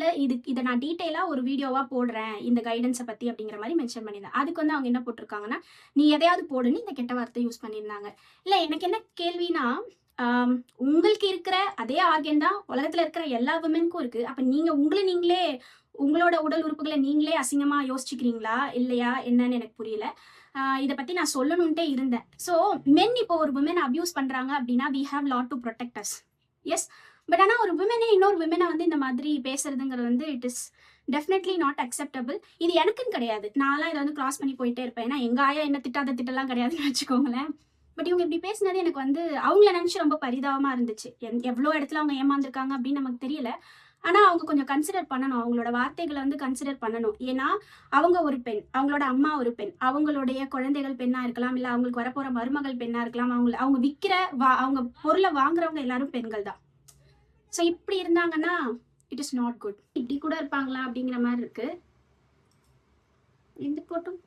இல்ல இதை நான் டீட்டெயிலா ஒரு வீடியோவா போடுறேன் இந்த கைடன்ஸை பத்தி அப்படிங்கிற மாதிரி மென்ஷன் பண்ணியிருந்தேன். அதுக்கு வந்து அவங்க என்ன போட்டிருக்காங்கன்னா, நீ எதையாவது போடுன்னு இந்த கெட்ட வார்த்தை யூஸ் பண்ணியிருந்தாங்க. இல்ல எனக்கு என்ன கேள்வினா, உங்களுக்கு இருக்கிற அதே ஆர்கன் தான் உலகத்துல இருக்கிற எல்லா விமென்க்கும் இருக்கு. அப்ப நீங்க நீங்களே உங்களோட உடல் உறுப்புகளை நீங்களே அசிங்கமா யோசிச்சுக்கிறீங்களா இல்லையா என்னன்னு எனக்கு புரியல. இதை பத்தி நான் சொல்லணும்ட்டே இருந்தேன். ஸோ மென் இப்போ ஒரு விமன் அபியூஸ் பண்றாங்க அப்படின்னா we have lot to protect us. Yes, but ஆனால் ஒரு விமனே இன்னொரு விமனை வந்து இந்த மாதிரி பேசுறதுங்கிறது வந்து it is definitely not acceptable. இது எனக்குன்னு கிடையாது, நான்லாம் இதை வந்து கிராஸ் பண்ணி போயிட்டே இருப்பேன். ஏன்னா எங்க ஆயா என்ன திட்டாத திட்டலாம் கிடையாதுன்னு வச்சுக்கோங்களேன். பட் இவங்க இப்படி பேசினது எனக்கு வந்து அவங்கள நினைச்சு ரொம்ப பரிதாபமா இருந்துச்சு. எவ்வளோ இடத்துல அவங்க ஏமாந்துருக்காங்க அப்படின்னு நமக்கு தெரியல. ஆனா அவங்க கொஞ்சம் கன்சிடர் பண்ணணும், அவங்களோட வார்த்தைகளை வந்து கன்சிடர் பண்ணணும். ஏன்னா அவங்க ஒரு பெண், அவங்களோட அம்மா ஒரு பெண், அவங்களுடைய குழந்தைகள் பெண்ணா இருக்கலாம், இல்ல அவங்களுக்கு வரப்போற மருமகள் பெண்ணா இருக்கலாம், அவங்க விற்கிற அவங்க பொருளை வாங்குறவங்க எல்லாரும் பெண்கள் தான். ஸோ இப்படி இருந்தாங்கன்னா இட் இஸ் நாட் குட். இப்படி கூட இருப்பாங்களா அப்படிங்கிற மாதிரி இருக்கு. எந்த போட்டும்